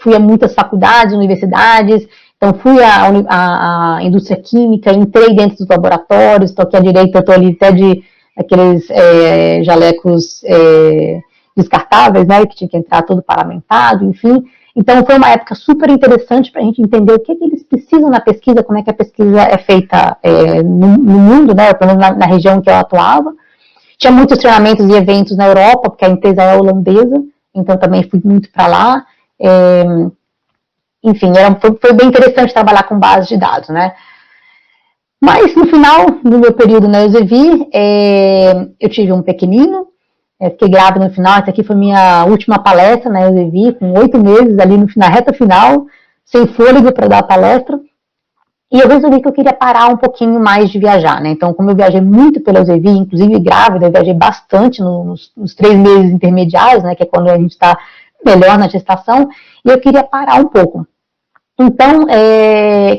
Speaker 3: fui a muitas faculdades, universidades, então fui à indústria química, entrei dentro dos laboratórios, estou aqui à direita, estou ali até aqueles jalecos descartáveis, né, que tinha que entrar todo paramentado, enfim. Então, foi uma época super interessante para a gente entender o que eles precisam na pesquisa, como é que a pesquisa é feita no mundo, né, pelo menos na região que eu atuava. Tinha muitos treinamentos e eventos na Europa, porque a empresa é holandesa, então também fui muito para lá. Enfim, foi bem interessante trabalhar com bases de dados, né. Mas, no final do meu período na Elsevier, eu tive um pequenino, fiquei grávida no final. Essa aqui foi minha última palestra na Elsevier, com 8 meses ali na reta final, sem fôlego para dar a palestra. E eu resolvi que eu queria parar um pouquinho mais de viajar, né? Então, como eu viajei muito pela Elsevier, inclusive grávida, eu viajei bastante nos 3 meses intermediários, né? Que é quando a gente está melhor na gestação, e eu queria parar um pouco. Então,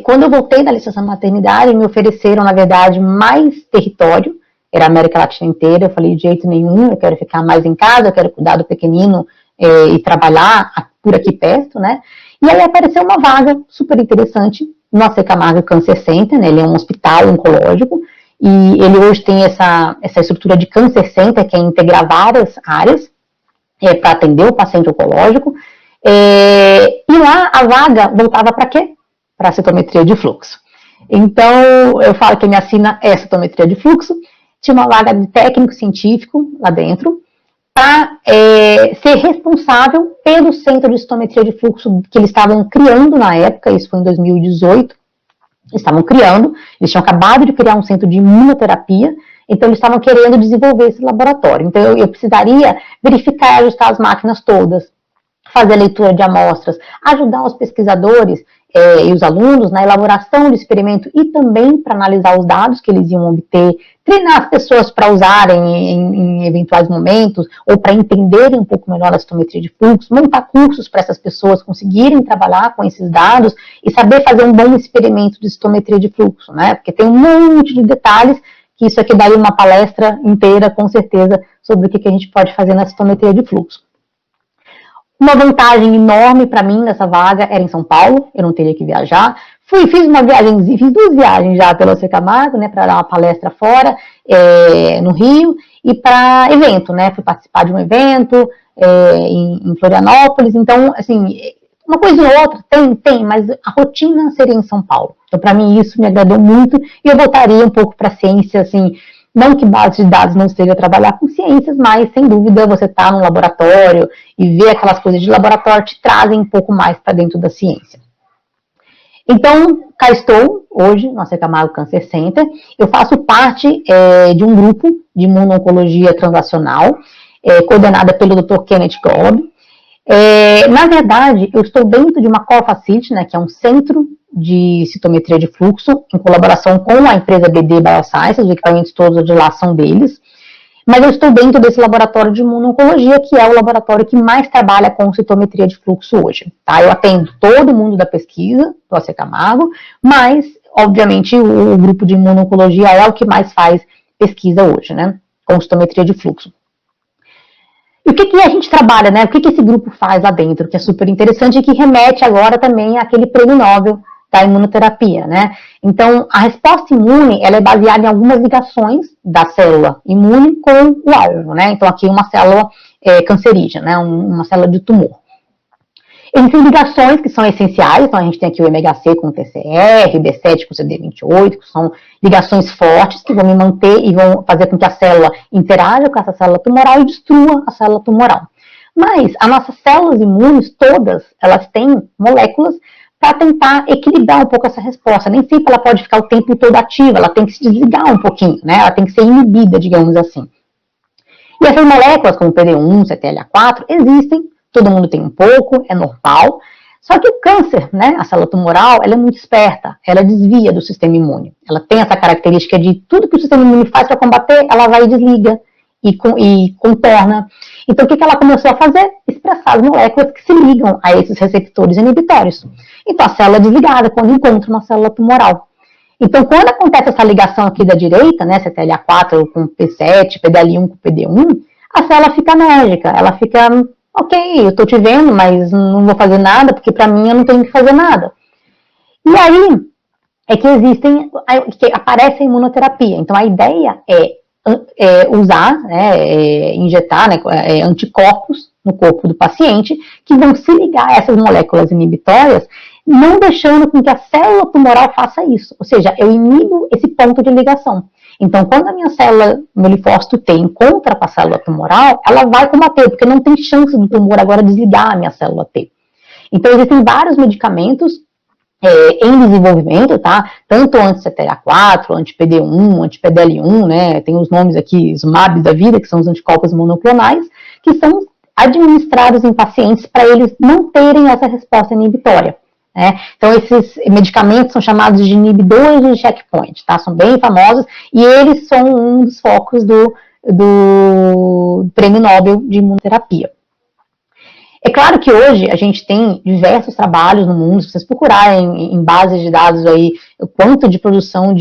Speaker 3: quando eu voltei da licença maternidade, me ofereceram, na verdade, mais território. Era a América Latina inteira. Eu falei, de jeito nenhum, eu quero ficar mais em casa, eu quero cuidar do pequenino e trabalhar por aqui perto, né? E aí apareceu uma vaga super interessante no AC Camargo Cancer Center, né? Ele é um hospital oncológico, e ele hoje tem essa estrutura de Cancer Center, que é integrar várias áreas para atender o paciente oncológico. E lá a vaga voltava para quê? Para a citometria de fluxo. Então, eu falo que a minha sina é citometria de fluxo. Tinha uma vaga de técnico científico lá dentro, para ser responsável pelo centro de citometria de fluxo que eles estavam criando na época. Isso foi em 2018. Eles estavam criando, eles tinham acabado de criar um centro de imunoterapia, então eles estavam querendo desenvolver esse laboratório. Então eu precisaria verificar e ajustar as máquinas todas, fazer a leitura de amostras, ajudar os pesquisadores e os alunos na elaboração do experimento e também para analisar os dados que eles iam obter, treinar as pessoas para usarem em eventuais momentos ou para entenderem um pouco melhor a citometria de fluxo, montar cursos para essas pessoas conseguirem trabalhar com esses dados e saber fazer um bom experimento de citometria de fluxo, né? Porque tem um monte de detalhes que isso aqui daria uma palestra inteira, com certeza, sobre o que a gente pode fazer na citometria de fluxo. Uma vantagem enorme para mim nessa vaga era em São Paulo, eu não teria que viajar. Fiz 2 viagens já pelo AC Camargo, né, para dar uma palestra fora, no Rio, e para evento, né, fui participar de um evento em Florianópolis. Então, assim, uma coisa ou outra tem, mas a rotina seria em São Paulo. Então, para mim, isso me agradou muito, e eu voltaria um pouco para a ciência, assim. Não que base de dados não seja trabalhar com ciências, mas, sem dúvida, você está no laboratório e ver aquelas coisas de laboratório te trazem um pouco mais para dentro da ciência. Então, cá estou, hoje, no AC Camargo Cancer Center. Eu faço parte de um grupo de imuno-oncologia translacional, coordenada pelo Dr. Kenneth Grob. Na verdade, eu estou dentro de uma core facility, né, que é um centro de citometria de fluxo, em colaboração com a empresa BD Biosciences, os equipamentos todos de lá são deles, mas eu estou dentro desse laboratório de imuno-oncologia, que é o laboratório que mais trabalha com citometria de fluxo hoje, tá? Eu atendo todo mundo da pesquisa, do AC Camargo, mas, obviamente, o grupo de imuno-oncologia é o que mais faz pesquisa hoje, né, com citometria de fluxo. E o que a gente trabalha, né? O que esse grupo faz lá dentro, que é super interessante e que remete agora também àquele prêmio Nobel da imunoterapia, né? Então, a resposta imune, ela é baseada em algumas ligações da célula imune com o alvo, né? Então, aqui uma célula cancerígena, né? Uma célula de tumor. Existem ligações que são essenciais, então a gente tem aqui o MHC com o TCR, o B7 com o CD28, que são ligações fortes que vão me manter e vão fazer com que a célula interaja com essa célula tumoral e destrua a célula tumoral. Mas as nossas células imunes, todas, elas têm moléculas para tentar equilibrar um pouco essa resposta. Nem sempre ela pode ficar o tempo todo ativa, ela tem que se desligar um pouquinho, né? Ela tem que ser inibida, digamos assim. E essas moléculas, como PD1, CTLA4, existem, todo mundo tem um pouco, é normal. Só que o câncer, né, a célula tumoral, ela é muito esperta, ela desvia do sistema imune. Ela tem essa característica de tudo que o sistema imune faz para combater, ela vai e desliga e contorna. Então, o que ela começou a fazer? Expressar as moléculas que se ligam a esses receptores inibitórios. Então, a célula é desligada quando encontra uma célula tumoral. Então, quando acontece essa ligação aqui da direita, né, CTLA4 com P7, PDL1 com PD1, a célula fica enérgica, ela fica, ok, eu estou te vendo, mas não vou fazer nada, porque para mim eu não tenho que fazer nada. E aí é que aparece a imunoterapia. Então, a ideia é usar, né, injetar, né, anticorpos no corpo do paciente, que vão se ligar a essas moléculas inibitórias, não deixando com que a célula tumoral faça isso. Ou seja, eu inibo esse ponto de ligação. Então, quando a minha célula, meu linfócito T, encontra com a célula tumoral, ela vai combater, porque não tem chance do tumor agora desligar a minha célula T. Então, existem vários medicamentos em desenvolvimento, tá? Tanto anti-CTLA-4, anti-PD-1, anti-PDL1, né? Tem os nomes aqui, os MABs da vida, que são os anticorpos monoclonais, que são administrados em pacientes para eles não terem essa resposta inibitória. Então, esses medicamentos são chamados de inibidores de checkpoint, tá? São bem famosos e eles são um dos focos do Prêmio Nobel de Imunoterapia. É claro que hoje a gente tem diversos trabalhos no mundo, se vocês procurarem em bases de dados aí, o quanto de produção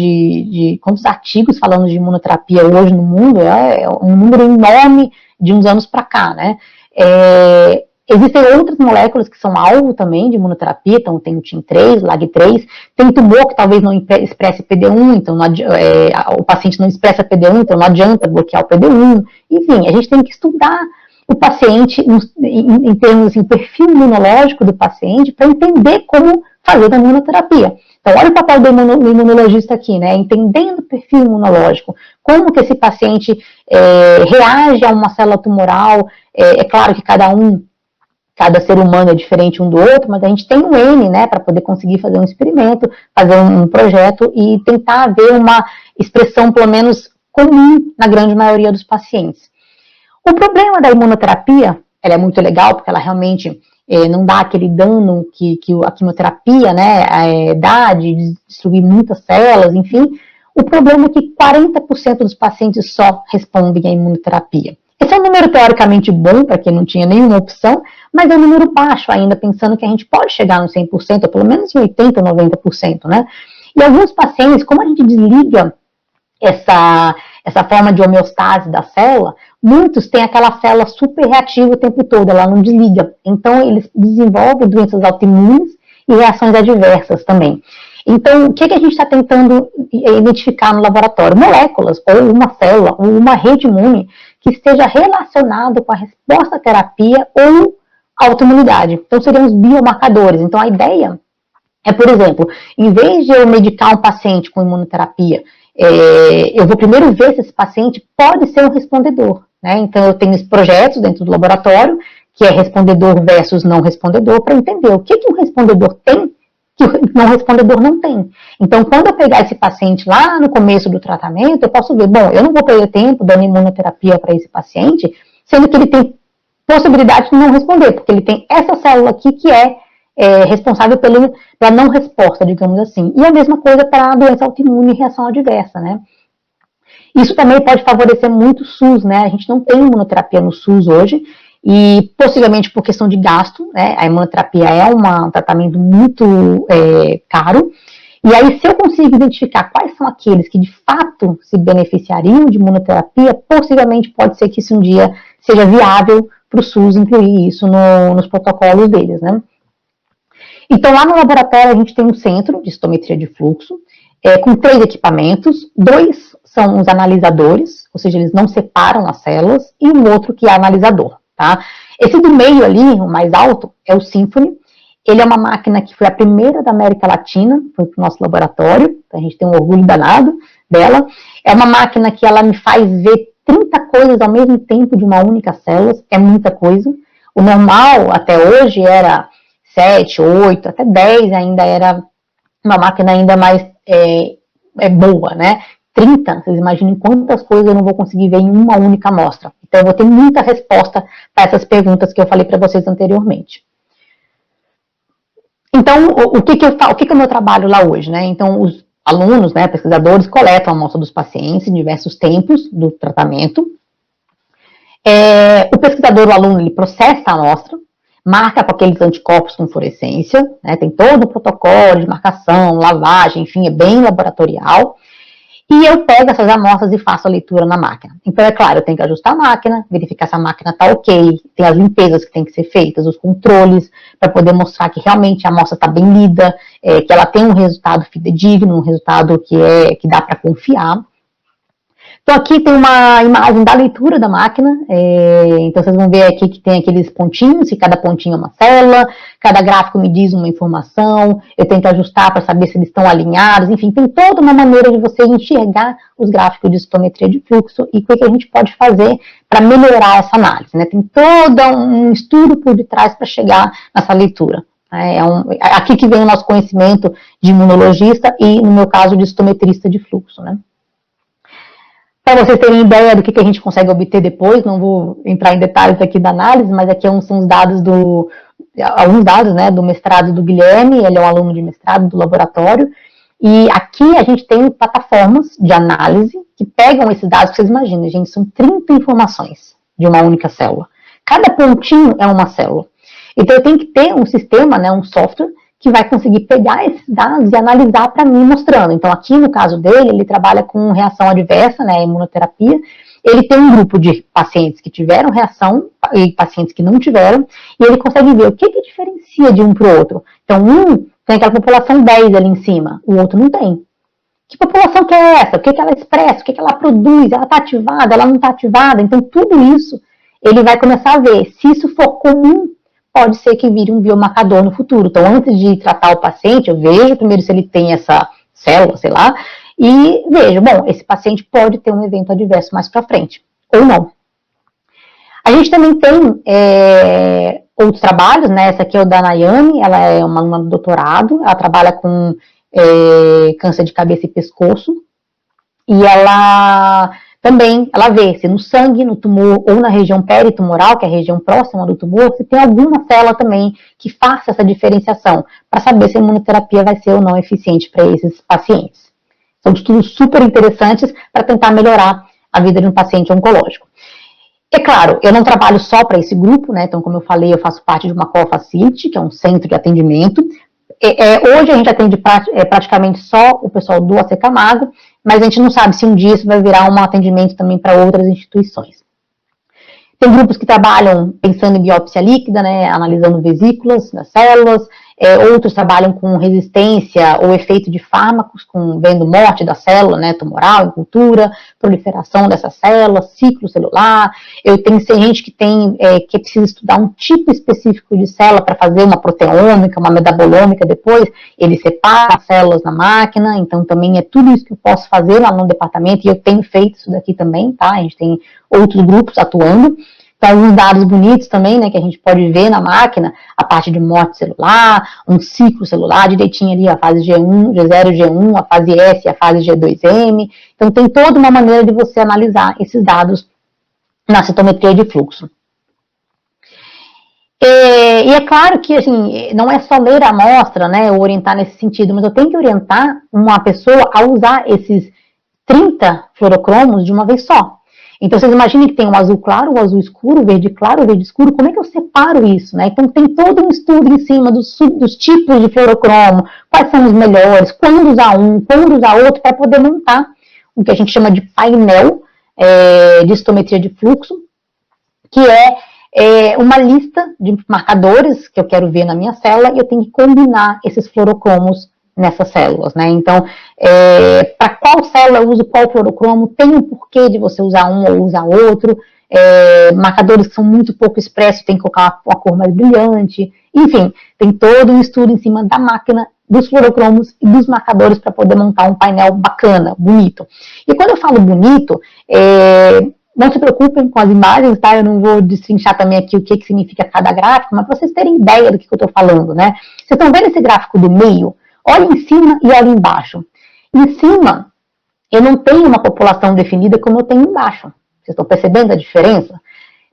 Speaker 3: quantos artigos falando de imunoterapia hoje no mundo, é um número enorme de uns anos para cá, né? Existem outras moléculas que são alvo também de imunoterapia, então tem o TIM3, LAG3, tem tumor que talvez não expresse PD1, então o paciente não expressa PD1, então não adianta bloquear o PD1. Enfim, a gente tem que estudar o paciente em termos assim, perfil imunológico do paciente para entender como fazer a imunoterapia. Então, olha o papel do imunologista aqui, né? Entendendo o perfil imunológico, como que esse paciente reage a uma célula tumoral. É claro que cada ser humano é diferente um do outro, mas a gente tem um N, né, para poder conseguir fazer um experimento, fazer um projeto e tentar ver uma expressão, pelo menos, comum na grande maioria dos pacientes. O problema da imunoterapia, ela é muito legal, porque ela realmente não dá aquele dano que a quimioterapia, né, dá de destruir muitas células, enfim. O problema é que 40% dos pacientes só respondem à imunoterapia. Esse é um número teoricamente bom, para quem não tinha nenhuma opção, mas é um número baixo ainda, pensando que a gente pode chegar no 100%, ou pelo menos em 80% ou 90%, né? E alguns pacientes, como a gente desliga essa forma de homeostase da célula, muitos têm aquela célula super reativa o tempo todo, ela não desliga. Então, eles desenvolvem doenças autoimunes e reações adversas também. Então, o que a gente está tentando identificar no laboratório? Moléculas, ou uma célula, ou uma rede imune que esteja relacionada com a resposta à terapia ou autoimunidade. Então, seriam os biomarcadores. Então, a ideia é, por exemplo, em vez de eu medicar um paciente com imunoterapia, eu vou primeiro ver se esse paciente pode ser um respondedor, né? Então, eu tenho projetos dentro do laboratório, que é respondedor versus não respondedor, para entender o que um respondedor tem que o não respondedor não tem. Então, quando eu pegar esse paciente lá no começo do tratamento, eu posso ver, bom, eu não vou perder tempo dando imunoterapia para esse paciente, sendo que ele tem possibilidade de não responder, porque ele tem essa célula aqui que é responsável pela não resposta, digamos assim. E a mesma coisa para a doença autoimune e reação adversa, né? Isso também pode favorecer muito o SUS, né? A gente não tem imunoterapia no SUS hoje, e possivelmente por questão de gasto, né? A imunoterapia é um tratamento muito caro. E aí, se eu consigo identificar quais são aqueles que de fato se beneficiariam de imunoterapia, possivelmente pode ser que isso um dia seja viável para o SUS incluir isso nos protocolos deles, né? Então, lá no laboratório, a gente tem um centro de citometria de fluxo, com 3 equipamentos, 2 são os analisadores, ou seja, eles não separam as células, e um outro que é analisador, tá? Esse do meio ali, o mais alto, é o Symphony. Ele é uma máquina que foi a primeira da América Latina, foi para o nosso laboratório, a gente tem um orgulho danado dela. É uma máquina que ela me faz ver 30 coisas ao mesmo tempo de uma única célula, é muita coisa. O normal, até hoje, era 7, 8, até 10 ainda era uma máquina ainda mais boa, né? 30, vocês imaginem quantas coisas eu não vou conseguir ver em uma única amostra. Então, eu vou ter muita resposta para essas perguntas que eu falei para vocês anteriormente. Então, o que é o meu trabalho lá hoje, né? Então, os alunos, né, pesquisadores, coletam a amostra dos pacientes em diversos tempos do tratamento. O pesquisador, o aluno, ele processa a amostra, marca com aqueles anticorpos com fluorescência, né, tem todo o protocolo de marcação, lavagem, enfim, é bem laboratorial. E eu pego essas amostras e faço a leitura na máquina. Então, é claro, eu tenho que ajustar a máquina, verificar se a máquina está ok, tem as limpezas que tem que ser feitas, os controles, para poder mostrar que realmente a amostra está bem lida, que ela tem um resultado fidedigno, um resultado que dá para confiar. Então, aqui tem uma imagem da leitura da máquina, então vocês vão ver aqui que tem aqueles pontinhos, e cada pontinho é uma célula, cada gráfico me diz uma informação, eu tenho que ajustar para saber se eles estão alinhados, enfim, tem toda uma maneira de você enxergar os gráficos de citometria de fluxo e o que a gente pode fazer para melhorar essa análise, né? Tem todo um estudo por detrás para chegar nessa leitura. Aqui que vem o nosso conhecimento de imunologista e, no meu caso, de citometrista de fluxo, né? Para vocês terem ideia do que a gente consegue obter depois, não vou entrar em detalhes aqui da análise, mas aqui são os dados alguns dados, né, do mestrado do Guilherme, ele é um aluno de mestrado do laboratório, e aqui a gente tem plataformas de análise que pegam esses dados, vocês imaginem, gente, são 30 informações de uma única célula. Cada pontinho é uma célula. Então eu tenho que ter um sistema, né, um software, que vai conseguir pegar esses dados e analisar para mim mostrando. Então, aqui no caso dele, ele trabalha com reação adversa, né, imunoterapia. Ele tem um grupo de pacientes que tiveram reação e pacientes que não tiveram, e ele consegue ver o que diferencia de um para o outro. Então, um tem aquela população 10 ali em cima, o outro não tem. Que população que é essa? O que ela expressa? O que ela produz? Ela está ativada? Ela não está ativada? Então, tudo isso, ele vai começar a ver. Se isso for comum, pode ser que vire um biomarcador no futuro. Então, antes de tratar o paciente, eu vejo primeiro se ele tem essa célula, sei lá, e vejo, bom, esse paciente pode ter um evento adverso mais para frente, ou não. A gente também tem outros trabalhos, né? Essa aqui é o da Nayane, ela é uma aluna do doutorado, ela trabalha com câncer de cabeça e pescoço, e ela também, ela vê se no sangue, no tumor ou na região peritumoral, que é a região próxima do tumor, se tem alguma célula também que faça essa diferenciação, para saber se a imunoterapia vai ser ou não eficiente para esses pacientes. São estudos super interessantes para tentar melhorar a vida de um paciente oncológico. É claro, eu não trabalho só para esse grupo, né? Então, como eu falei, eu faço parte de uma Call Facility, que é um centro de atendimento. Hoje a gente atende praticamente só o pessoal do AC Camargo, mas a gente não sabe se um dia isso vai virar um atendimento também para outras instituições. Tem grupos que trabalham pensando em biópsia líquida, né, analisando vesículas das células, outros trabalham com resistência ou efeito de fármacos, vendo morte da célula, né, tumoral, em cultura, proliferação dessas células, ciclo celular. Eu tenho gente que precisa estudar um tipo específico de célula para fazer uma proteômica, uma metabolômica depois, ele separa as células na máquina, então também é tudo isso que eu posso fazer lá no departamento, e eu tenho feito isso daqui também, tá? A gente tem outros grupos atuando. Então, alguns dados bonitos também, né, que a gente pode ver na máquina, a parte de morte celular, um ciclo celular, direitinho ali, a fase G1, G0, G1, a fase S e a fase G2M. Então, tem toda uma maneira de você analisar esses dados na citometria de fluxo. E é claro que, assim, não é só ler a amostra, né, ou orientar nesse sentido, mas eu tenho que orientar uma pessoa a usar esses 30 fluorocromos de uma vez só. Então, vocês imaginem que tem o azul claro, o azul escuro, o verde claro, o verde escuro. Como é que eu separo isso, né? Então, tem todo um estudo em cima dos tipos de fluorocromo, quais são os melhores, quando usar um, quando usar outro, para poder montar o que a gente chama de painel de citometria de fluxo, que é uma lista de marcadores que eu quero ver na minha célula e eu tenho que combinar esses fluorocromos nessas células, né? Então, para qual célula eu uso qual fluorocromo, tem um porquê de você usar um ou usar outro, marcadores que são muito pouco expressos, tem que colocar uma cor mais brilhante, enfim, tem todo um estudo em cima da máquina, dos fluorocromos e dos marcadores para poder montar um painel bacana, bonito. E quando eu falo bonito, não se preocupem com as imagens, tá? Eu não vou destrinchar também aqui o que significa cada gráfico, mas para vocês terem ideia do que eu estou falando, né? Vocês estão vendo esse gráfico do meio? Olha em cima e olha embaixo. Em cima, eu não tenho uma população definida como eu tenho embaixo. Vocês estão percebendo a diferença?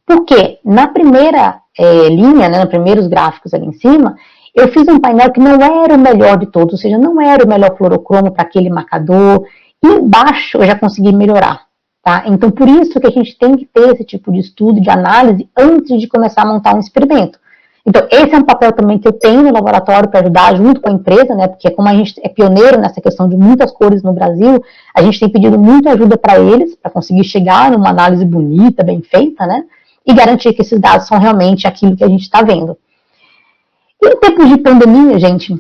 Speaker 3: Porque na primeira linha, né, nos primeiros gráficos ali em cima, eu fiz um painel que não era o melhor de todos, ou seja, não era o melhor fluorocromo para aquele marcador. E embaixo eu já consegui melhorar. Tá? Então, por isso que a gente tem que ter esse tipo de estudo, de análise, antes de começar a montar um experimento. Então, esse é um papel também que eu tenho no laboratório para ajudar junto com a empresa, né? Porque como a gente é pioneiro nessa questão de muitas cores no Brasil, a gente tem pedido muita ajuda para eles, para conseguir chegar numa análise bonita, bem feita, né? E garantir que esses dados são realmente aquilo que a gente está vendo. E em tempos de pandemia, gente,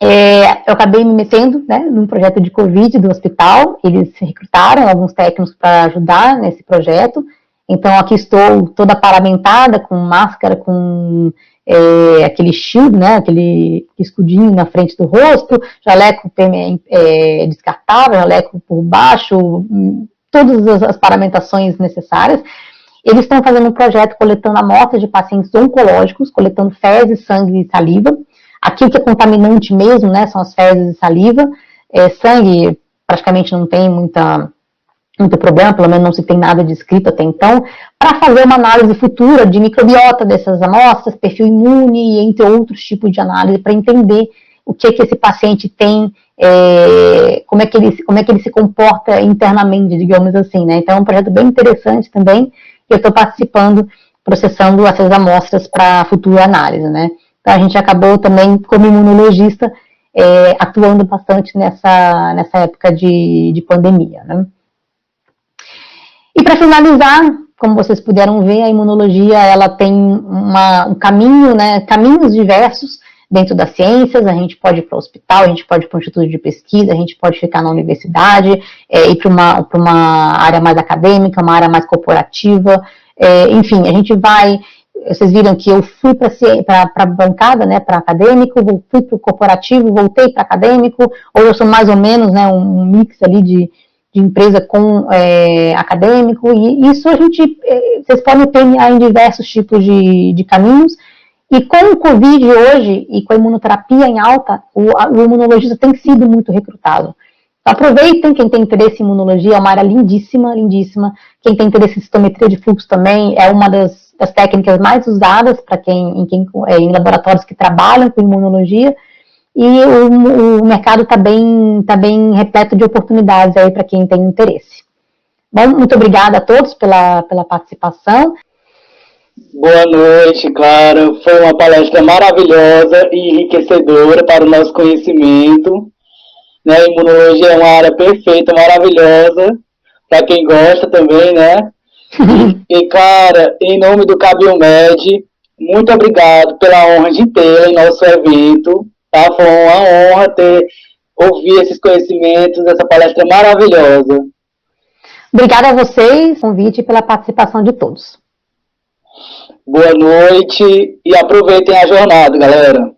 Speaker 3: Eu acabei me metendo, né, num projeto de Covid do hospital. Eles recrutaram alguns técnicos para ajudar nesse projeto. Então, aqui estou toda paramentada, com máscara, com aquele shield, né, aquele escudinho na frente do rosto, jaleco descartável, jaleco por baixo, todas as paramentações necessárias. Eles estão fazendo um projeto coletando amostras de pacientes oncológicos, coletando fezes, sangue e saliva. Aqui o que é contaminante mesmo, né, são as fezes e saliva. Sangue praticamente não tem muito problema, pelo menos não se tem nada descrito até então, para fazer uma análise futura de microbiota dessas amostras, perfil imune, entre outros tipos de análise, para entender o que esse paciente tem, como é que ele se comporta internamente, digamos assim, né? Então é um projeto bem interessante também, e eu estou participando, processando essas amostras para futura análise, né? Então a gente acabou também, como imunologista, atuando bastante nessa época de pandemia, né? E para finalizar, como vocês puderam ver, a imunologia ela tem um caminho, né, caminhos diversos dentro das ciências. A gente pode ir para o hospital, a gente pode ir para um instituto de pesquisa, a gente pode ficar na universidade, ir para uma área mais acadêmica, uma área mais corporativa. Enfim, a gente vai... Vocês viram que eu fui para a bancada, né, para acadêmico, fui para o corporativo, voltei para acadêmico, ou eu sou mais ou menos, né, um mix ali de empresa com acadêmico, e isso vocês podem permear em diversos tipos de caminhos, e com o Covid hoje, e com a imunoterapia em alta, o imunologista tem sido muito recrutado. Então, aproveitem, quem tem interesse em imunologia, é uma área lindíssima, lindíssima. Quem tem interesse em citometria de fluxo também é uma das técnicas mais usadas para em laboratórios que trabalham com imunologia, e o mercado está bem repleto de oportunidades aí para quem tem interesse. Bom, muito obrigada a todos pela participação.
Speaker 2: Boa noite, Clara. Foi uma palestra maravilhosa e enriquecedora para o nosso conhecimento. Né? A imunologia é uma área perfeita, maravilhosa, para quem gosta também, né? E, Clara, em nome do Cabiomed, muito obrigado pela honra de tê-la em nosso evento. Tá? Foi uma honra ouvir esses conhecimentos, essa palestra maravilhosa.
Speaker 3: Obrigada a vocês, convite e pela participação de todos.
Speaker 2: Boa noite e aproveitem a jornada, galera.